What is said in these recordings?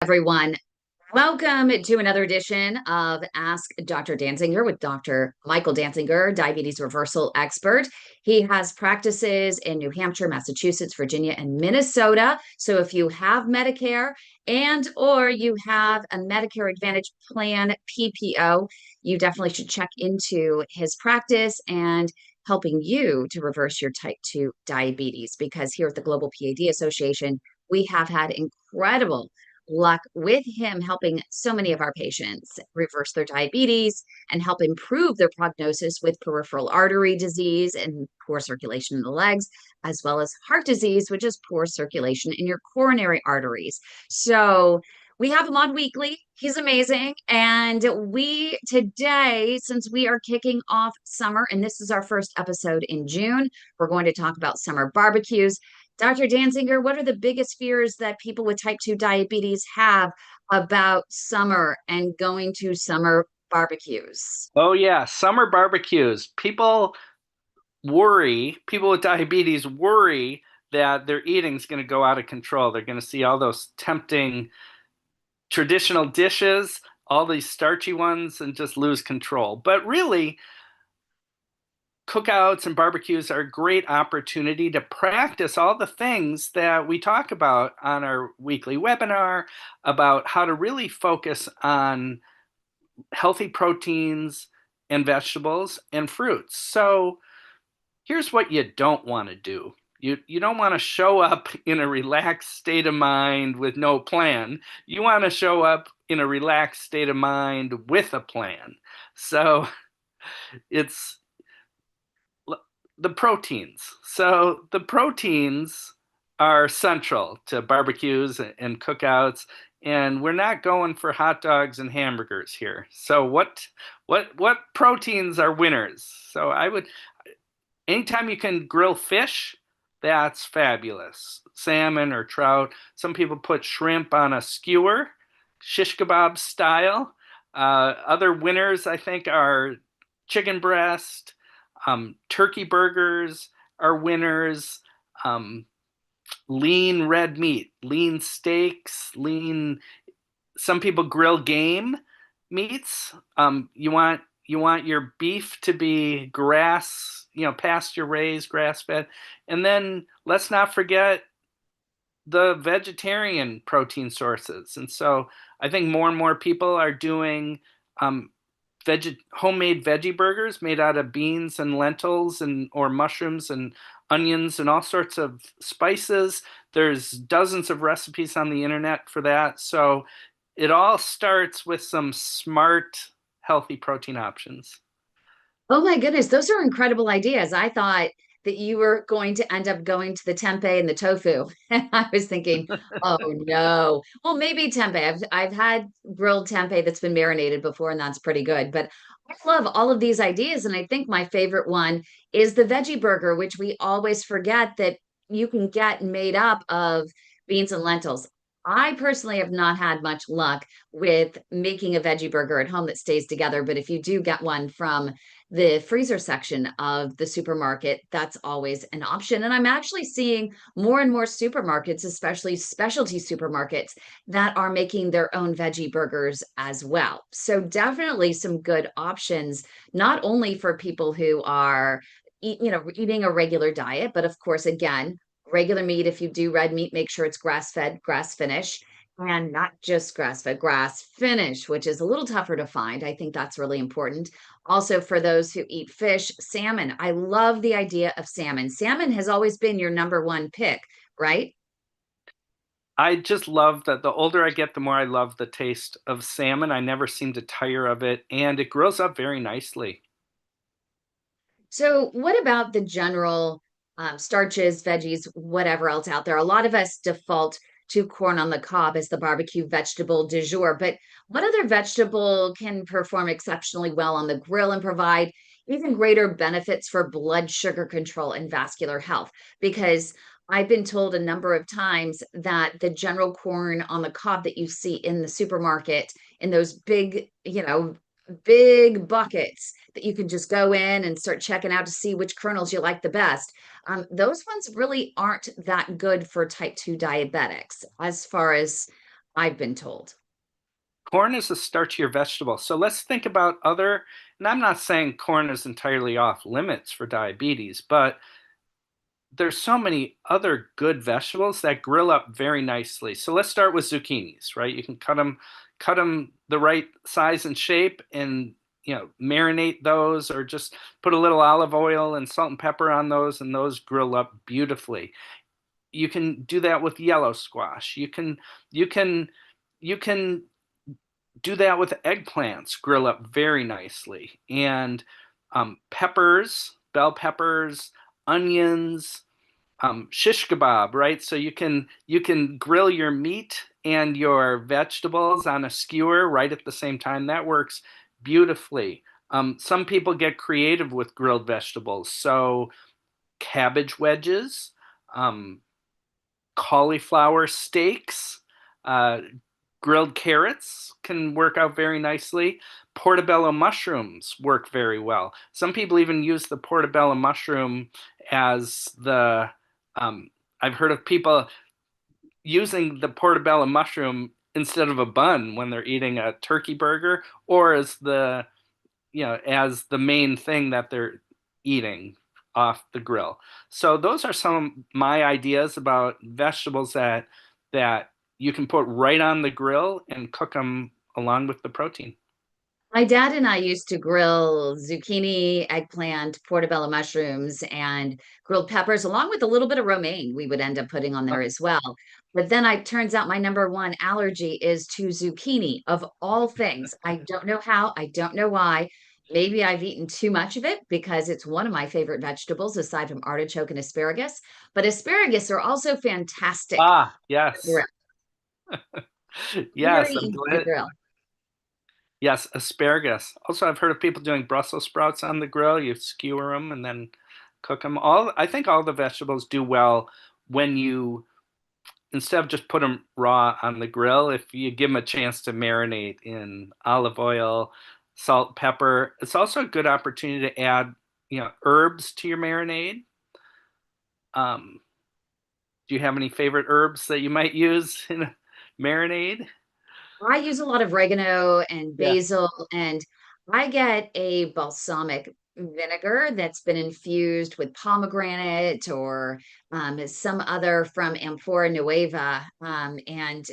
Everyone. Welcome to another edition of Ask Dr. Dansinger with Dr. Michael Dansinger, diabetes reversal expert. He has practices in New Hampshire, Massachusetts, Virginia, and Minnesota. So if you have Medicare and or you have a Medicare Advantage plan, PPO, you definitely should check into his practice and helping you to reverse your type 2 diabetes, because here at the Global PAD Association, we have had incredible luck with him helping so many of our patients reverse their diabetes and help improve their prognosis with peripheral artery disease and poor circulation in the legs, as well as heart disease, which is poor circulation in your coronary arteries. So we have him on weekly. He's amazing. And we today, since we are kicking off summer, and this is our first episode in June, we're going to talk about summer barbecues. Dr. Dansinger, what are the biggest fears that people with type 2 diabetes have about summer and going to summer barbecues? Oh yeah, summer barbecues. People with diabetes worry that their eating's going to go out of control. They're going to see all those tempting traditional dishes, all these starchy ones, and just lose control. But really, cookouts and barbecues are a great opportunity to practice all the things that we talk about on our weekly webinar about how to really focus on healthy proteins and vegetables and fruits. So here's what you don't want to do. You don't want to show up in a relaxed state of mind with no plan. You want to show up in a relaxed state of mind with a plan. So it's the proteins. So the proteins are central to barbecues and cookouts, and we're not going for hot dogs and hamburgers here. So what proteins are winners? So I would anytime you can grill fish, that's fabulous. Salmon or trout. Some people put shrimp on a skewer, shish kebab style. Other winners, I think, are chicken breast, turkey burgers are winners. Um, Lean red meat, lean steaks, lean. Some people grill game meats. You want your beef to be grass, pasture raised, grass fed, and then let's not forget the vegetarian protein sources. And so I think more and more people are doing homemade veggie burgers made out of beans and lentils and or mushrooms and onions and all sorts of spices. There's dozens of recipes on the internet for that. So it all starts with some smart, healthy protein options. Oh my goodness, those are incredible ideas. I thought that you were going to end up going to the tempeh and the tofu. And I was thinking, oh no. Well, maybe tempeh. I've had grilled tempeh that's been marinated before, and that's pretty good. But I love all of these ideas. And I think my favorite one is the veggie burger, which we always forget that you can get made up of beans and lentils. I personally have not had much luck with making a veggie burger at home that stays together. But if you do get one from the freezer section of the supermarket, that's always an option. And I'm actually seeing more and more supermarkets, especially specialty supermarkets, that are making their own veggie burgers as well. So definitely some good options, not only for people who are eating a regular diet, but of course, again, regular meat. If you do red meat, make sure it's grass fed, grass finished, and not just grass fed, grass finish, which is a little tougher to find. I think that's really important. Also, for those who eat fish, salmon. I love the idea of salmon. Salmon has always been your number one pick, right? I just love that the older I get, the more I love the taste of salmon. I never seem to tire of it, and it grows up very nicely. So, what about the general starches, veggies, whatever else out there? A lot of us default to corn on the cob as the barbecue vegetable du jour, but what other vegetable can perform exceptionally well on the grill and provide even greater benefits for blood sugar control and vascular health? Because I've been told a number of times that the general corn on the cob that you see in the supermarket in those big buckets that you can just go in and start checking out to see which kernels you like the best. Those ones really aren't that good for type 2 diabetics as far as I've been told. Corn is a starchier vegetable. So let's think about other, and I'm not saying corn is entirely off limits for diabetes, but there's so many other good vegetables that grill up very nicely. So let's start with zucchinis, right? You can cut them the right size and shape, and marinate those, or just put a little olive oil and salt and pepper on those, and those grill up beautifully. You can do that with yellow squash. You can you can do that with eggplants, grill up very nicely. And peppers, bell peppers, onions, shish kebab, right? So you can grill your meat and your vegetables on a skewer right at the same time. That works beautifully. Some people get creative with grilled vegetables. So cabbage wedges, um, cauliflower steaks, uh, grilled carrots can work out very nicely. Portobello mushrooms work very well. Some people even use the portobello mushroom as the, um, I've heard of people using the portobello mushroom instead of a bun when they're eating a turkey burger, or as the main thing that they're eating off the grill. So those are some of my ideas about vegetables that you can put right on the grill and cook them along with the protein. My dad and I used to grill zucchini, eggplant, portobello mushrooms, and grilled peppers, along with a little bit of romaine we would end up putting on there as well. But then it turns out my number one allergy is to zucchini of all things. I don't know how, I don't know why. Maybe I've eaten too much of it because it's one of my favorite vegetables aside from artichoke and asparagus. But asparagus are also fantastic Ah, to grill. yes. Very Yes, I'm easy to glad. grill. Yes, asparagus. Also, I've heard of people doing Brussels sprouts on the grill. You skewer them and then cook them. I think all the vegetables do well when you, instead of just put them raw on the grill, if you give them a chance to marinate in olive oil, salt, pepper. It's also a good opportunity to add, herbs to your marinade. Um, do you have any favorite herbs that you might use in a marinade? I use a lot of oregano and Yeah. basil, and I get a balsamic vinegar that's been infused with pomegranate or some other from Amphora Nueva. And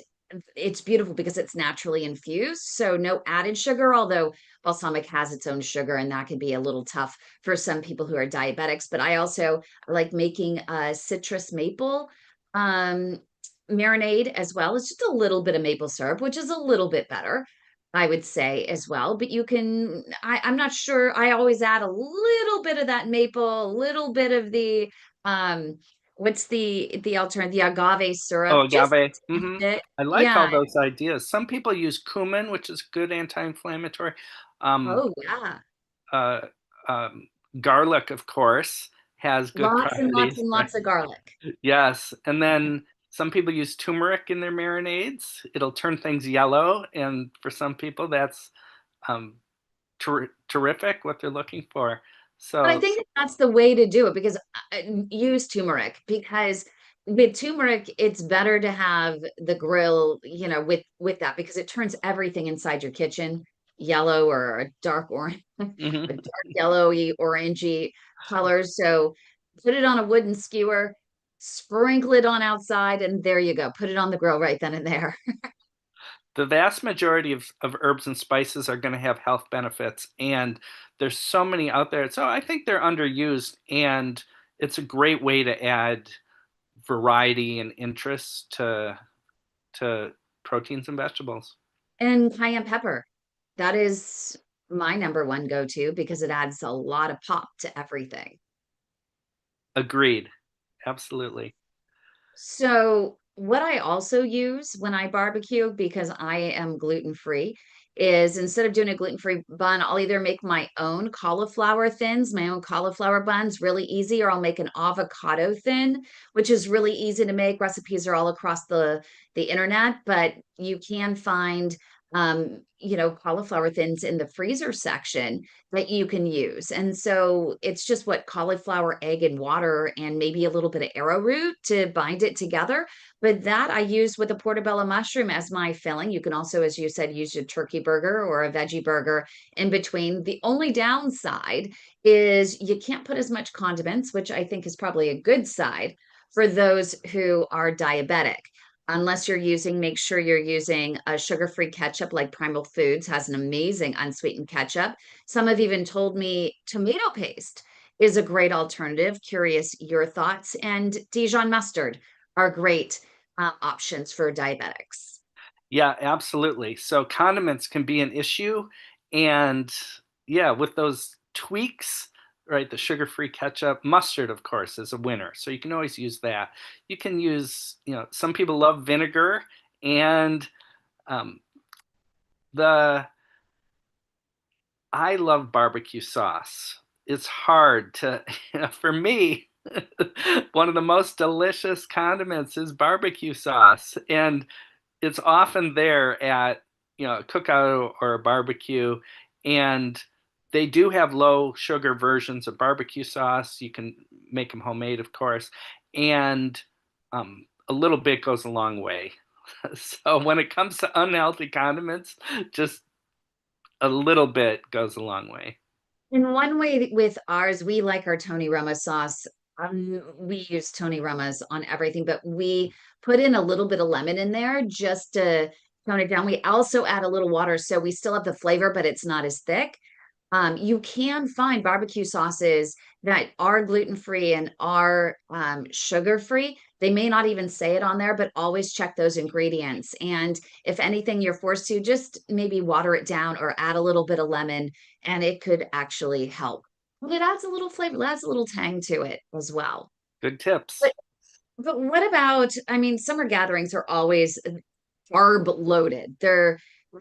it's beautiful because it's naturally infused. So no added sugar, although balsamic has its own sugar, and that can be a little tough for some people who are diabetics. But I also like making a citrus maple. Um, Marinade as well. It's just a little bit of maple syrup, which is a little bit better, I would say as well. But I'm not sure. I always add a little bit of that maple, a little bit of the, um, what's the alternative, the agave Oh, syrup, just agave. a bit. I like all Yeah. those ideas. Some people use cumin, which is good anti-inflammatory. Um, Oh, yeah. uh, um, Garlic, of course, has good Lots and lots properties. and lots of garlic. Yes, and then some people use turmeric in their marinades. It'll turn things yellow, and for some people, that's um, terrific what they're looking for. But I So, think that's the way to do it because use turmeric because with turmeric it's better to have the grill, with that because it turns everything inside your kitchen yellow or a dark orange, a mhm. dark yellowy, orangey color. So put it on a wooden skewer, sprinkle it on outside, and there you go. Put it on the grill right then and there. The vast majority of herbs and spices are going to have health benefits, and there's so many out there. So I think they're underused, and it's a great way to add variety and interest to proteins and vegetables. And cayenne pepper. That is my number one go-to because it adds a lot of pop to everything. Agreed. Absolutely. So, what I also use when I barbecue, because I am gluten-free, is instead of doing a gluten-free bun, I'll either make my own cauliflower thins, my own cauliflower buns, really easy, or I'll make an avocado thin, which is really easy to make. Recipes are all across the internet, but you can find cauliflower thins in the freezer section that you can use. And so it's just what cauliflower, egg, and water, and maybe a little bit of arrowroot to bind it together. But that I use with a portobello mushroom as my filling. You can also, as you said, use a turkey burger or a veggie burger in between. The only downside is you can't put as much condiments, which I think is probably a good side for those who are diabetic. Unless you're using, make sure you're using a sugar-free ketchup like Primal Foods has an amazing unsweetened ketchup. Some have even told me tomato paste is a great alternative. Curious your thoughts. And Dijon mustard are great options for diabetics. Yeah, absolutely. So condiments can be an issue. And yeah, with those tweaks, right, the sugar-free ketchup, mustard, of course, is a winner. So you can always use that. You can use, some people love vinegar, and um, the I love barbecue sauce. It's hard to, for me, one of the most delicious condiments is barbecue sauce. And it's often there at a cookout or a barbecue, and they do have low sugar versions of barbecue sauce. You can make them homemade, of course, and a little bit goes a long way. So when it comes to unhealthy condiments, just a little bit goes a long way. In one way with ours, we like our Tony Roma sauce. We use Tony Romas on everything, but we put in a little bit of lemon in there just to tone it down. We also add a little water, so we still have the flavor, but it's not as thick. You can find barbecue sauces that are gluten-free and are sugar-free. They may not even say it on there, but always check those ingredients. And if anything, you're forced to just maybe water it down or add a little bit of lemon, and it could actually help. But it adds a little flavor, it adds a little tang to it as well. Good tips. But but what about, I mean, summer gatherings are always carb loaded. They're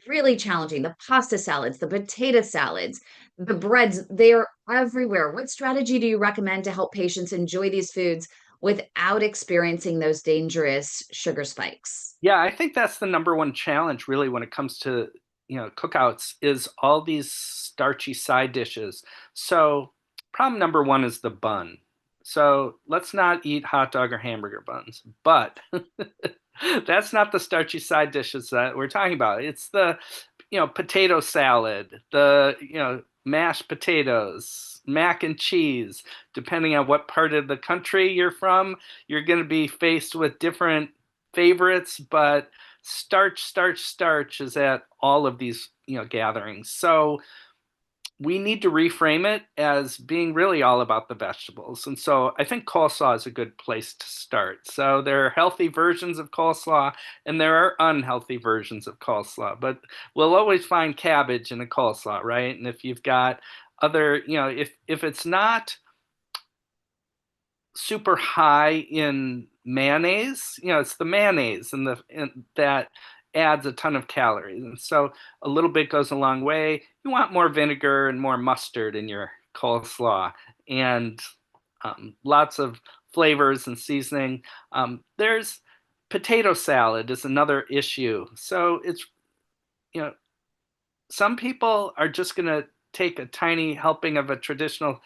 really challenging. The pasta salads, the potato salads, the breads, they are everywhere. What strategy do you recommend to help patients enjoy these foods without experiencing those dangerous sugar spikes? Yeah, I think that's the number one challenge really when it comes to, cookouts is all these starchy side dishes. So, problem number one is the bun. So, let's not eat hot dog or hamburger buns. But that's not the starchy side dishes that we're talking about. It's the, potato salad, the, mashed potatoes, mac and cheese. Depending on what part of the country you're from, you're going to be faced with different favorites, but starch, starch, starch is at all of these, gatherings. So we need to reframe it as being really all about the vegetables. And so I think coleslaw is a good place to start. So there are healthy versions of coleslaw and there are unhealthy versions of coleslaw, but we'll always find cabbage in a coleslaw, right? And if you've got other, if it's not super high in mayonnaise, it's the mayonnaise and that adds a ton of calories. And so a little bit goes a long way. You want more vinegar and more mustard in your coleslaw and lots of flavors and seasoning. There's potato salad is another issue. So it's, you know, some people are just going to take a tiny helping of a traditional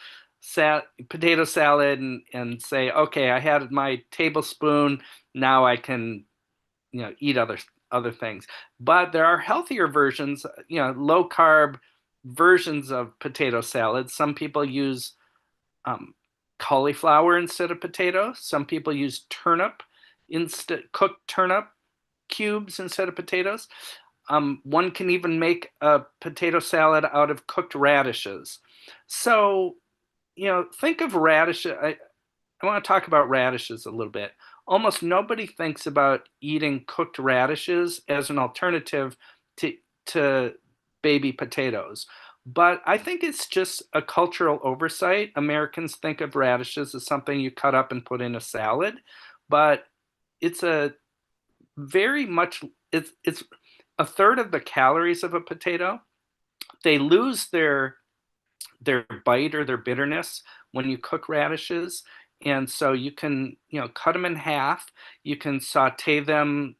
potato salad and say, okay, I had my tablespoon. Now I can, eat other things. But there are healthier versions, low carb versions of potato salad. Some people use um, cauliflower instead of potato. Some people use cooked turnip cubes instead of potatoes. One can even make a potato salad out of cooked radishes. So, think of radishes. I want to talk about radishes a little bit. Almost nobody thinks about eating cooked radishes as an alternative to, to baby potatoes. But I think it's just a cultural oversight. Americans think of radishes as something you cut up and put in a salad, but it's a very much it's a third of the calories of a potato. They lose their bite or their bitterness when you cook radishes. And so you can, cut them in half. You can saute them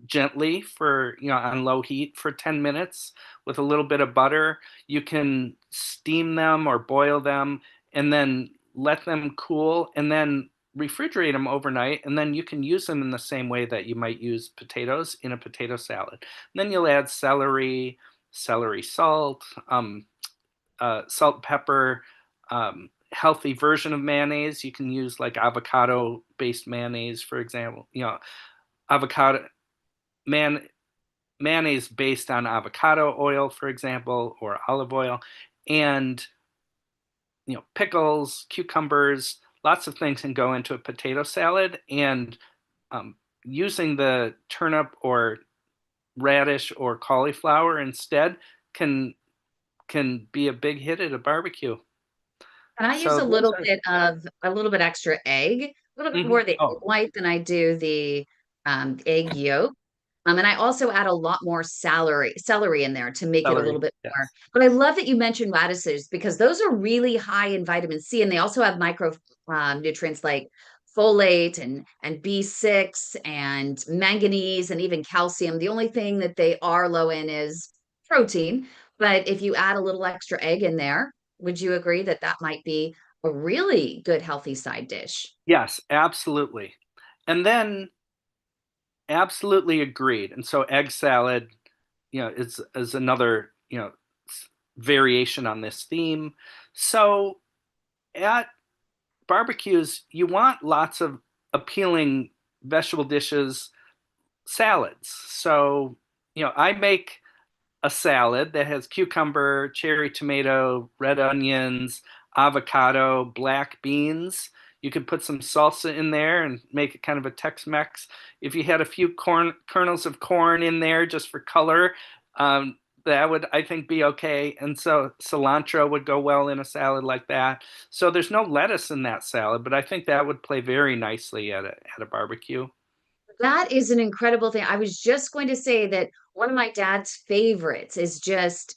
gently for, on low heat for 10 minutes with a little bit of butter. You can steam them or boil them and then let them cool and then refrigerate them overnight. And then you can use them in the same way that you might use potatoes in a potato salad. And then you'll add celery, celery salt, salt and pepper, healthy version of mayonnaise. You can use like avocado based mayonnaise, for example, avocado man mayonnaise based on avocado oil, for example, or olive oil, and pickles, cucumbers, lots of things can go into a potato salad. And um, using the turnip or radish or cauliflower instead can be a big hit at a barbecue. And I use So those are. a little bit extra egg, a little bit more Mhm. of the egg Oh, white than I do the egg yolk. And I also add a lot more celery in there to make it a celery. little bit more. Yes. But I love that you mentioned radishes because those are really high in vitamin C, and they also have micro nutrients like folate and B6 and manganese and even calcium. The only thing that they are low in is protein. But if you add a little extra egg in there, would you agree that that might be a really good healthy side dish? Yes, absolutely. And then absolutely agreed. And so egg salad, is another, variation on this theme. So at barbecues, you want lots of appealing vegetable dishes, salads. So, I make a salad that has cucumber, cherry tomato, red onions, avocado, black beans. You could put some salsa in there and make it kind of a Tex-Mex. If you had a few kernels of corn in there just for color, that would, I think, be okay. And so cilantro would go well in a salad like that. So there's no lettuce in that salad, but I think that would play very nicely at a barbecue. That is an incredible thing. I was just going to say that one of my dad's favorites is just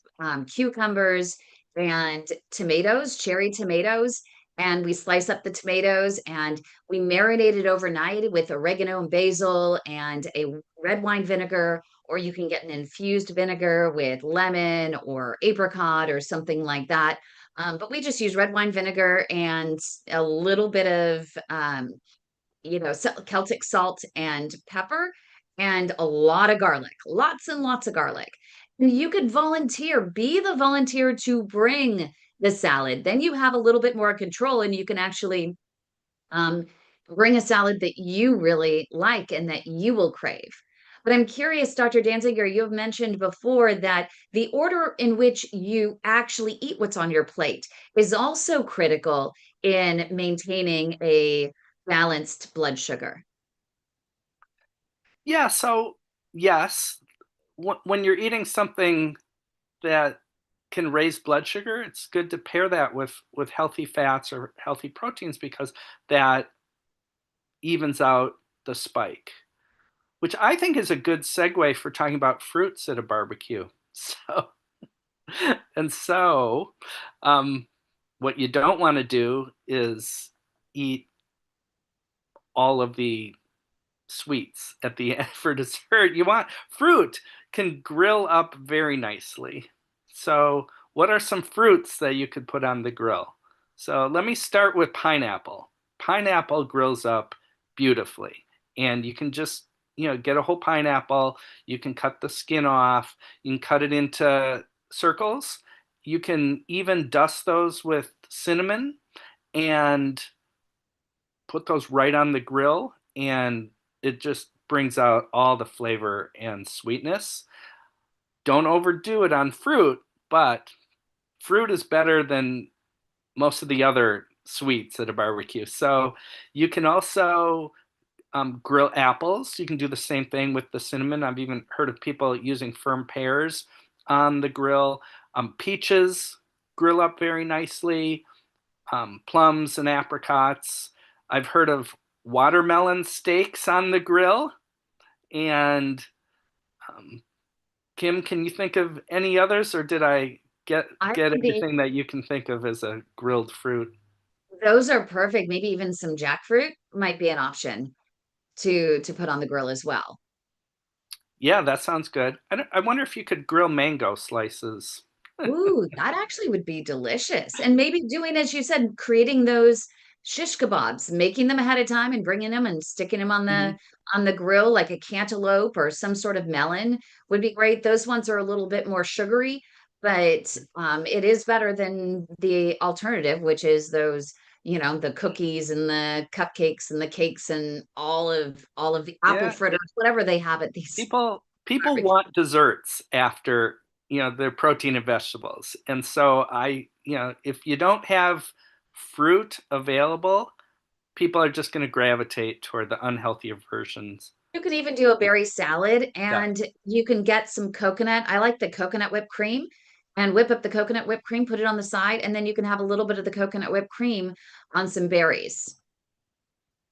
cucumbers and tomatoes, cherry tomatoes. And we slice up the tomatoes and we marinate it overnight with oregano and basil and a red wine vinegar, or you can get an infused vinegar with lemon or apricot or something like that. But we just use red wine vinegar and a little bit of Celtic salt and pepper and a lot of garlic, lots and lots of garlic. And you could be the volunteer to bring the salad. Then you have a little bit more control and you can actually um, bring a salad that you really like and that you will crave. But I'm curious, Dr. Danziger, you have mentioned before that the order in which you actually eat what's on your plate is also critical in maintaining a balanced blood sugar. Yeah, so yes, when you're eating something that can raise blood sugar, it's good to pair that with healthy fats or healthy proteins because that evens out the spike, which I think is a good segue for talking about fruits at a barbecue. So and so, um, what you don't want to do is eat all of the sweets at the end for dessert. You want fruit can grill up very nicely. So, what are some fruits that you could put on the grill? So, let me start with pineapple. Pineapple grills up beautifully, and you can just get a whole pineapple. You can cut the skin off. You can cut it into circles. You can even dust those with cinnamon and put those right on the grill, and it just brings out all the flavor and sweetness. Don't overdo it on fruit, but fruit is better than most of the other sweets at a barbecue. So you can also grill apples. You can do the same thing with the cinnamon. I've even heard of people using firm pears on the grill. Peaches grill up very nicely. Plums and apricots. I've heard of watermelon steaks on the grill. And um, Kim, can you think of any others, or did I I get think everything that you can think of as a grilled fruit? those are perfect. Maybe even some jackfruit might be an option to put on the grill as well. Yeah, that sounds good. I wonder if you could grill mango slices. Ooh, that actually would be delicious. And maybe doing, as you said, creating those shish kebabs, making them ahead of time and bringing them and sticking them Mhm. on the grill like a cantaloupe or some sort of melon would be great. Those ones are a little bit more sugary, but it is better than the alternative, which is those, the cookies and the cupcakes and the cakes and all of the apple Yeah, fritters, whatever they have at these people barbecue. want desserts after, their protein and vegetables. And so if you don't have fruit available, people are just going to gravitate toward the unhealthier versions. You could even do a berry salad Yeah, and you can get some coconut. I like the coconut whipped cream and whip up the coconut whipped cream, put it on the side, and then you can have a little bit of the coconut whipped cream on some berries.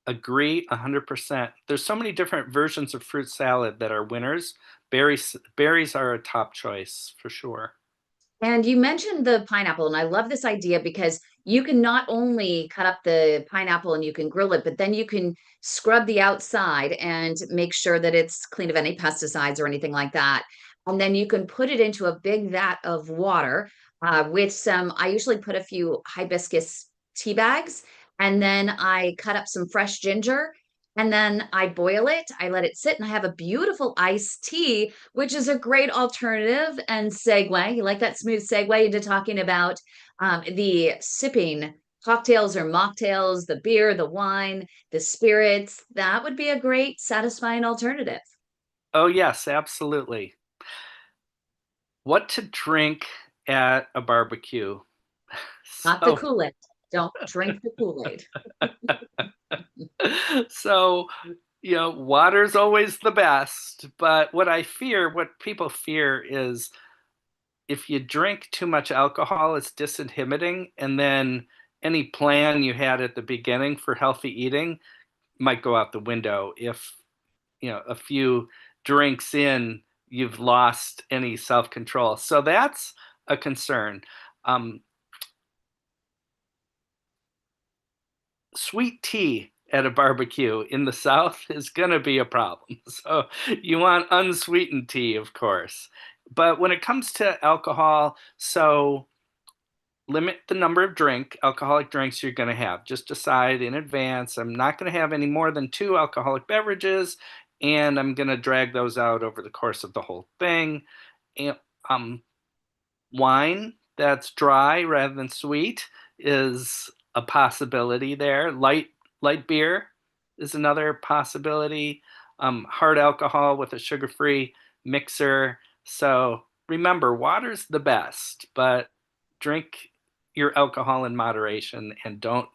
agree 100%. There's so many different versions of fruit salad that are winners. Berries are a top choice for sure. And you mentioned the pineapple, and I love this idea because you can not only cut up the pineapple and you can grill it, but then you can scrub the outside and make sure that it's clean of any pesticides or anything like that. And then you can put it into a big vat of water with I usually put a few hibiscus tea bags, and then I cut up some fresh ginger. And then I boil it, I let it sit, and I have a beautiful iced tea which is a great alternative and segue. You like that smooth segue into talking about the sipping cocktails or mocktails, the beer, the wine, the spirits. That would be a great, satisfying alternative. Oh, yes, absolutely. What to drink at a barbecue? Not the So, Kool-Aid. Don't drink the Kool-Aid. so, water's always the best. But what people fear is if you drink too much alcohol, it's disinhibiting. And then any plan you had at the beginning for healthy eating might go out the window if, a few drinks in, you've lost any self control. So that's a concern. Um, Sweet tea at a barbecue in the South is going to be a problem. So you want unsweetened tea, of course. But when it comes to alcohol, so limit the number of alcoholic drinks you're going to have. Just decide in advance, I'm not going to have any more than 2 alcoholic beverages, and I'm going to drag those out over the course of the whole thing. And, um, wine that's dry rather than sweet is a possibility there. Light beer is another possibility. Hard alcohol with a sugar-free mixer. So remember, water's the best, but drink your alcohol in moderation and don't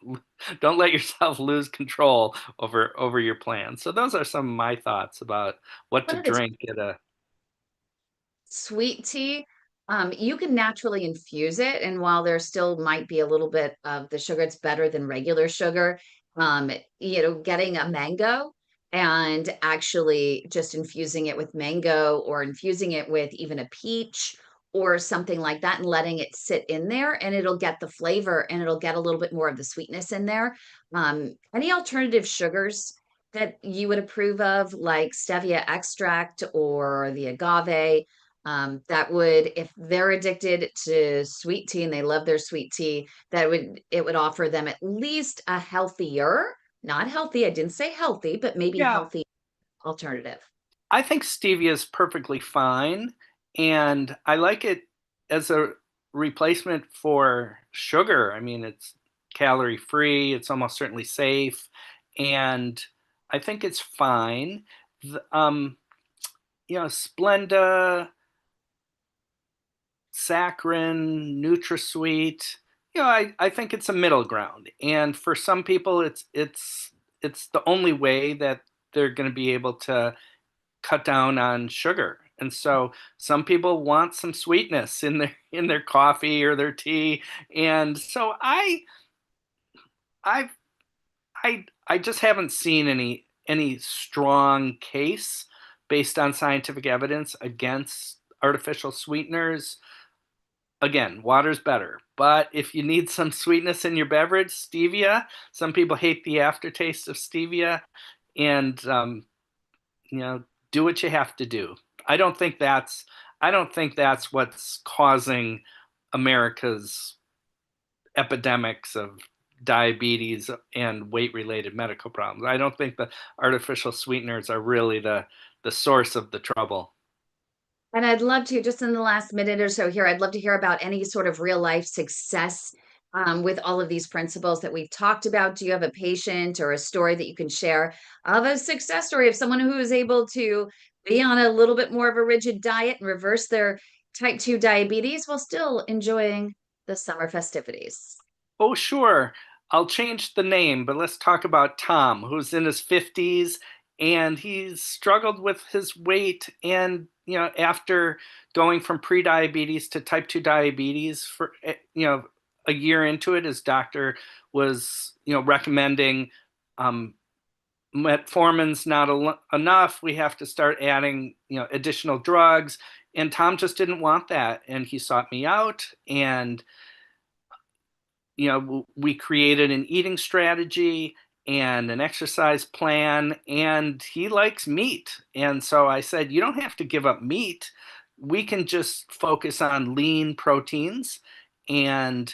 let yourself lose control over your plans. So those are some of my thoughts about what to One of the drink at a sweet tea, you can naturally infuse it. And while there still might be a little bit of the sugar, it's better than regular sugar. Um, getting a mango and actually just infusing it with mango or infusing it with even a peach or something like that and letting it sit in there and it'll get the flavor and it'll get a little bit more of the sweetness in there. Any alternative sugars that you would approve of, like stevia extract or the agave? That would, if they're addicted to sweet tea and they love their sweet tea, it would offer them at least a healthier, not healthy, I didn't say healthy, but maybe yeah. healthy alternative. I think stevia is perfectly fine, and I like it as a replacement for sugar. I mean, it's calorie free, it's almost certainly safe, and I think it's fine. The, Splenda, saccharin, NutraSweet. I think it's a middle ground, and for some people, it's the only way that they're going to be able to cut down on sugar. And so some people want some sweetness in their coffee or their tea. And so I I just haven't seen any strong case based on scientific evidence against artificial sweeteners. Again, water's better. But if you need some sweetness in your beverage, stevia, some people hate the aftertaste of stevia. And do what you have to do. I don't think that's I don't think that's what's causing America's epidemics of diabetes and weight related medical problems. I don't think the artificial sweeteners are really the source of the trouble. And I'd love to, just in the last minute or so here, I'd love to hear about any sort of real life success with all of these principles that we've talked about. Do you have a patient or a story that you can share of a success story of someone who is able to be on a little bit more of a rigid diet and reverse their type 2 diabetes while still enjoying the summer festivities? Oh, sure. I'll change the name, but let's talk about Tom, who's in his 50s and he's struggled with his weight. And, after going from pre-diabetes to type 2 diabetes for, a year into it, his doctor was, recommending metformin's not enough. We have to start adding, additional drugs. And Tom just didn't want that. And he sought me out and we created an eating strategy and an exercise plan, and he likes meat. And so I said, you don't have to give up meat. We can just focus on lean proteins. And,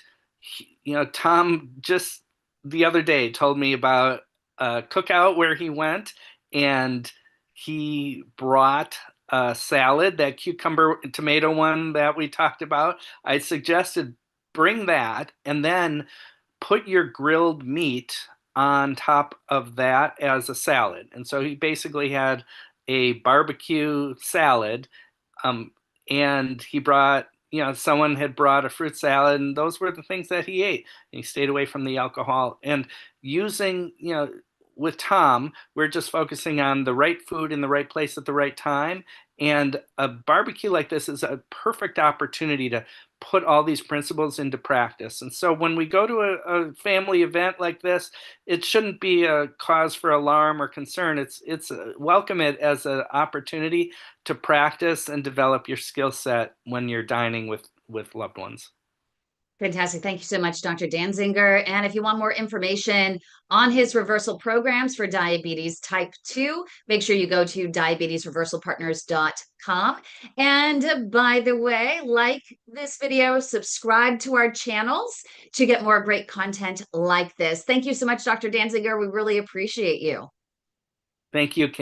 Tom just the other day told me about a cookout where he went and he brought a salad, that cucumber tomato one that we talked about. I suggested bring that and then put your grilled meat on top of that as a salad. And so he basically had a barbecue salad, um, and he brought, someone had brought a fruit salad, and those were the things that he ate. And he stayed away from the alcohol. And using, with Tom, we're just focusing on the right food in the right place at the right time. And a barbecue like this is a perfect opportunity to put all these principles into practice. And so when we go to a family event like this, it shouldn't be a cause for alarm or concern. It's welcome it as an opportunity to practice and develop your skill set when you're dining with loved ones. Fantastic. Thank you so much, Dr. Dansinger. And if you want more information on his reversal programs for diabetes type 2, make sure you go to diabetesreversalpartners.com. And by the way, like this video, subscribe to our channels to get more great content like this. Thank you so much, Dr. Dansinger. We really appreciate you. Thank you, Kim.